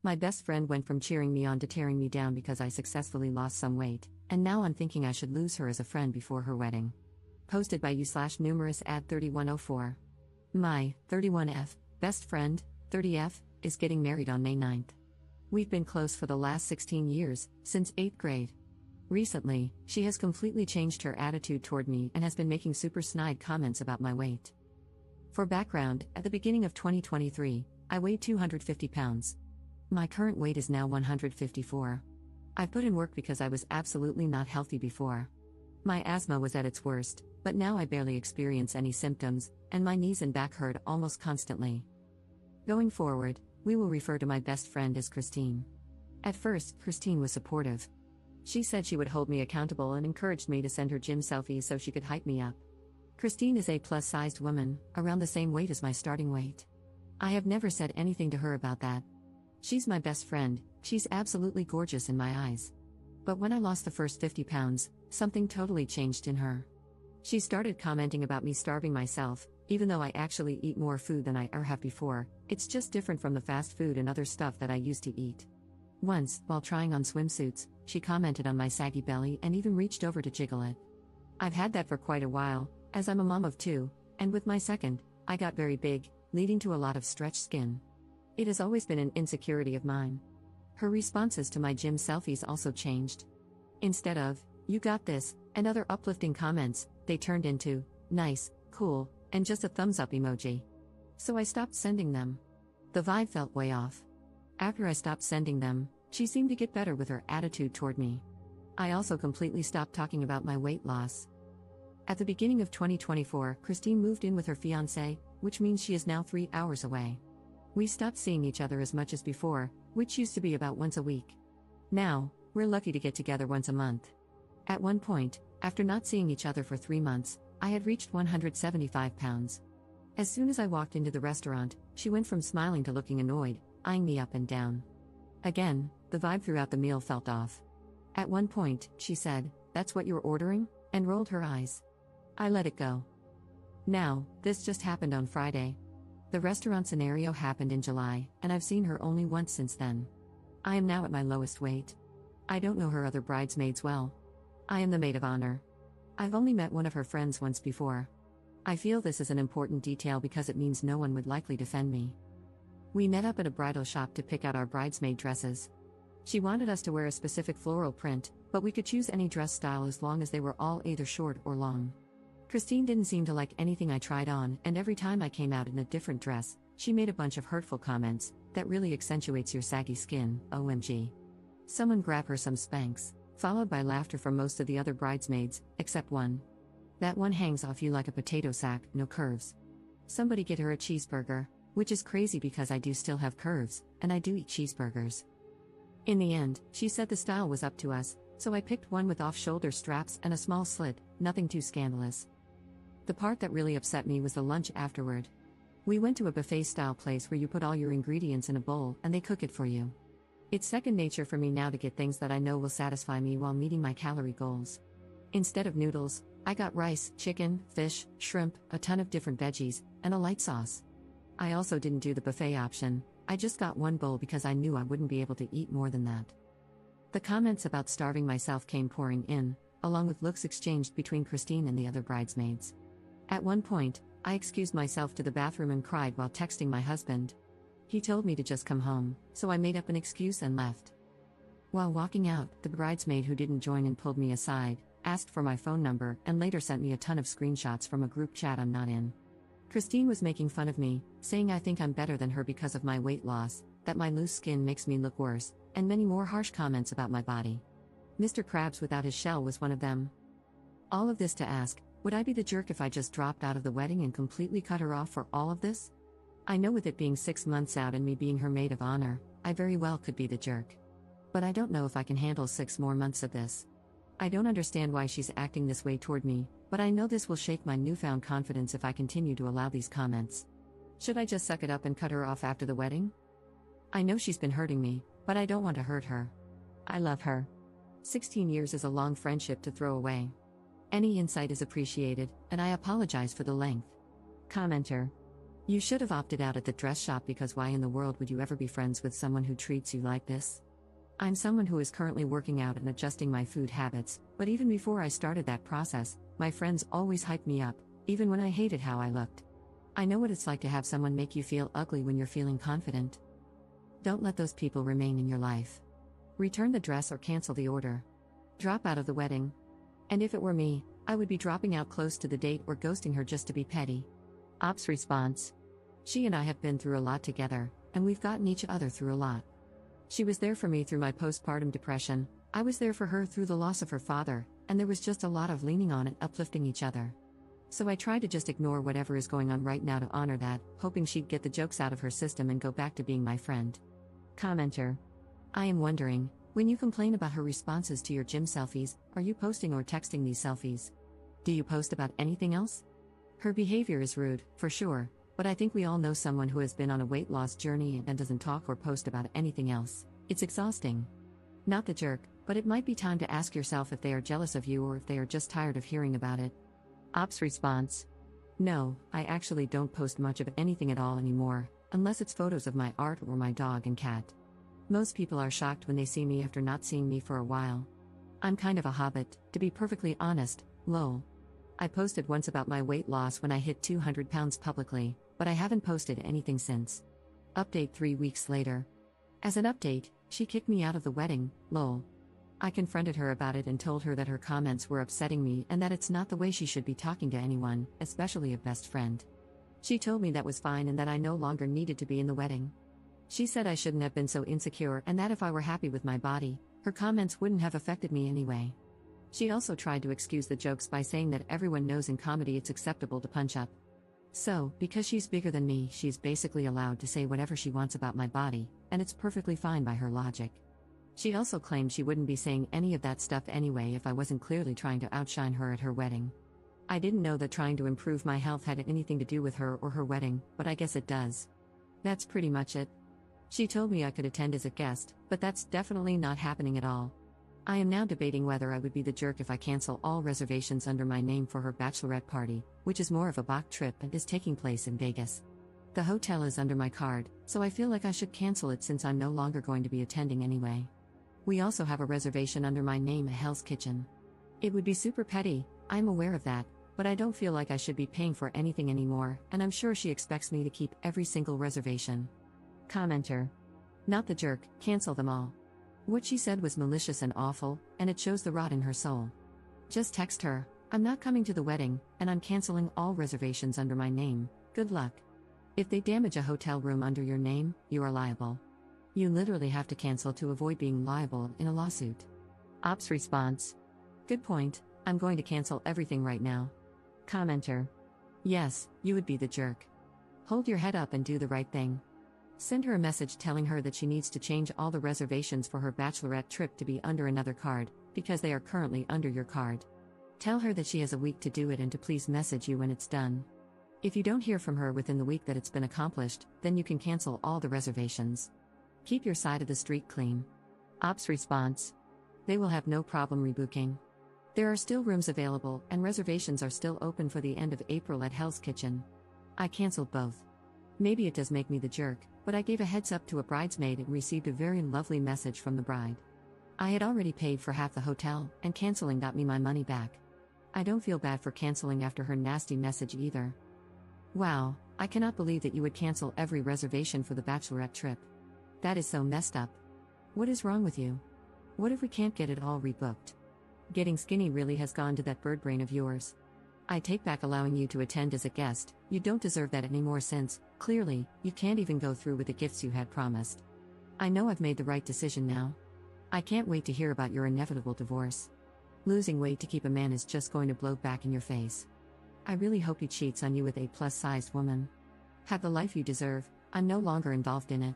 My best friend went from cheering me on to tearing me down because I successfully lost some weight, and now I'm thinking I should lose her as a friend before her wedding. Posted by you/numerous at 3104. My 31F best friend, 30F, is getting married on May 9th. We've been close for the last 16 years, since 8th grade. Recently, she has completely changed her attitude toward me and has been making super snide comments about my weight. For background, at the beginning of 2023, I weighed 250 pounds. My current weight is now 154. I've put in work because I was absolutely not healthy before. My asthma was at its worst, but now I barely experience any symptoms, and my knees and back hurt almost constantly. Going forward, we will refer to my best friend as Christine. At first, Christine was supportive. She said she would hold me accountable and encouraged me to send her gym selfies so she could hype me up. Christine is a plus-sized woman, around the same weight as my starting weight. I have never said anything to her about that. She's my best friend, she's absolutely gorgeous in my eyes. But when I lost the first 50 pounds, something totally changed in her. She started commenting about me starving myself, even though I actually eat more food than I ever have before. It's just different from the fast food and other stuff that I used to eat. Once, while trying on swimsuits, she commented on my saggy belly and even reached over to jiggle it. I've had that for quite a while, as I'm a mom of 2, and with my second, I got very big, leading to a lot of stretched skin. It has always been an insecurity of mine. Her responses to my gym selfies also changed. Instead of, "You got this," and other uplifting comments, they turned into, "Nice, cool," and just a thumbs up emoji. So I stopped sending them. The vibe felt way off. After I stopped sending them, she seemed to get better with her attitude toward me. I also completely stopped talking about my weight loss. At the beginning of 2024, Christine moved in with her fiancé, which means she is now 3 hours away. We stopped seeing each other as much as before, which used to be about once a week. Now, we're lucky to get together once a month. At one point, after not seeing each other for 3 months, I had reached 175 pounds. As soon as I walked into the restaurant, she went from smiling to looking annoyed, eyeing me up and down. Again, the vibe throughout the meal felt off. At one point, she said, "That's what you're ordering?" and rolled her eyes. I let it go. Now, this just happened on Friday. The restaurant scenario happened in July, and I've seen her only once since then. I am now at my lowest weight. I don't know her other bridesmaids well. I am the maid of honor. I've only met one of her friends once before. I feel this is an important detail because it means no one would likely defend me. We met up at a bridal shop to pick out our bridesmaid dresses. She wanted us to wear a specific floral print, but we could choose any dress style as long as they were all either short or long. Christine didn't seem to like anything I tried on, and every time I came out in a different dress, she made a bunch of hurtful comments, "That really accentuates your saggy skin, OMG. Someone grab her some Spanx," followed by laughter from most of the other bridesmaids, except one. "That one hangs off you like a potato sack, no curves. Somebody get her a cheeseburger," which is crazy because I do still have curves, and I do eat cheeseburgers. In the end, she said the style was up to us, so I picked one with off-shoulder straps and a small slit, nothing too scandalous. The part that really upset me was the lunch afterward. We went to a buffet-style place where you put all your ingredients in a bowl and they cook it for you. It's second nature for me now to get things that I know will satisfy me while meeting my calorie goals. Instead of noodles, I got rice, chicken, fish, shrimp, a ton of different veggies, and a light sauce. I also didn't do the buffet option, I just got one bowl because I knew I wouldn't be able to eat more than that. The comments about starving myself came pouring in, along with looks exchanged between Christine and the other bridesmaids. At one point, I excused myself to the bathroom and cried while texting my husband. He told me to just come home, so I made up an excuse and left. While walking out, the bridesmaid who didn't join in pulled me aside, asked for my phone number, and later sent me a ton of screenshots from a group chat I'm not in. Christine was making fun of me, saying I think I'm better than her because of my weight loss, that my loose skin makes me look worse, and many more harsh comments about my body. Mr. Krabs without his shell was one of them. All of this to ask, would I be the jerk if I just dropped out of the wedding and completely cut her off for all of this? I know with it being 6 months out and me being her maid of honor, I very well could be the jerk. But I don't know if I can handle 6 more months of this. I don't understand why she's acting this way toward me, but I know this will shake my newfound confidence if I continue to allow these comments. Should I just suck it up and cut her off after the wedding? I know she's been hurting me, but I don't want to hurt her. I love her. 16 years is a long friendship to throw away. Any insight is appreciated, and I apologize for the length. Commenter. You should have opted out at the dress shop because why in the world would you ever be friends with someone who treats you like this? I'm someone who is currently working out and adjusting my food habits, but even before I started that process, my friends always hyped me up, even when I hated how I looked. I know what it's like to have someone make you feel ugly when you're feeling confident. Don't let those people remain in your life. Return the dress or cancel the order. Drop out of the wedding. And if it were me, I would be dropping out close to the date or ghosting her just to be petty. Ops response. She and I have been through a lot together, and we've gotten each other through a lot. She was there for me through my postpartum depression, I was there for her through the loss of her father, and there was just a lot of leaning on and uplifting each other. So I tried to just ignore whatever is going on right now to honor that, hoping she'd get the jokes out of her system and go back to being my friend. Commenter. I am wondering, when you complain about her responses to your gym selfies, are you posting or texting these selfies? Do you post about anything else? Her behavior is rude, for sure, but I think we all know someone who has been on a weight loss journey and doesn't talk or post about anything else. It's exhausting. Not the jerk, but it might be time to ask yourself if they are jealous of you or if they are just tired of hearing about it. Ops response. No, I actually don't post much of anything at all anymore, unless it's photos of my art or my dog and cat. Most people are shocked when they see me after not seeing me for a while. I'm kind of a hobbit, to be perfectly honest, lol. I posted once about my weight loss when I hit 200 pounds publicly, but I haven't posted anything since. Update 3 weeks later. As an update, she kicked me out of the wedding, lol. I confronted her about it and told her that her comments were upsetting me and that it's not the way she should be talking to anyone, especially a best friend. She told me that was fine and that I no longer needed to be in the wedding. She said I shouldn't have been so insecure and that if I were happy with my body, her comments wouldn't have affected me anyway. She also tried to excuse the jokes by saying that everyone knows in comedy it's acceptable to punch up. So, because she's bigger than me, she's basically allowed to say whatever she wants about my body, and it's perfectly fine by her logic. She also claimed she wouldn't be saying any of that stuff anyway if I wasn't clearly trying to outshine her at her wedding. I didn't know that trying to improve my health had anything to do with her or her wedding, but I guess it does. That's pretty much it. She told me I could attend as a guest, but that's definitely not happening at all. I am now debating whether I would be the jerk if I cancel all reservations under my name for her bachelorette party, which is more of a Bach trip and is taking place in Vegas. The hotel is under my card, so I feel like I should cancel it since I'm no longer going to be attending anyway. We also have a reservation under my name at Hell's Kitchen. It would be super petty, I'm aware of that, but I don't feel like I should be paying for anything anymore, and I'm sure she expects me to keep every single reservation. Commenter. Not the jerk, cancel them all. What she said was malicious and awful, and it shows the rot in her soul. Just text her, I'm not coming to the wedding, and I'm canceling all reservations under my name, good luck. If they damage a hotel room under your name, you are liable. You literally have to cancel to avoid being liable in a lawsuit. Ops response. Good point, I'm going to cancel everything right now. Commenter. Yes, you would be the jerk. Hold your head up and do the right thing. Send her a message telling her that she needs to change all the reservations for her bachelorette trip to be under another card, because they are currently under your card. Tell her that she has a week to do it and to please message you when it's done. If you don't hear from her within the week that it's been accomplished, then you can cancel all the reservations. Keep your side of the street clean. Ops response. They will have no problem rebooking. There are still rooms available and reservations are still open for the end of April at Hell's Kitchen. I canceled both. Maybe it does make me the jerk, but I gave a heads up to a bridesmaid and received a very lovely message from the bride. I had already paid for half the hotel, and canceling got me my money back. I don't feel bad for canceling after her nasty message either. Wow, I cannot believe that you would cancel every reservation for the bachelorette trip. That is so messed up. What is wrong with you? What if we can't get it all rebooked? Getting skinny really has gone to that bird brain of yours. I take back allowing you to attend as a guest, you don't deserve that anymore since, clearly, you can't even go through with the gifts you had promised. I know I've made the right decision now. I can't wait to hear about your inevitable divorce. Losing weight to keep a man is just going to blow back in your face. I really hope he cheats on you with a plus-sized woman. Have the life you deserve, I'm no longer involved in it.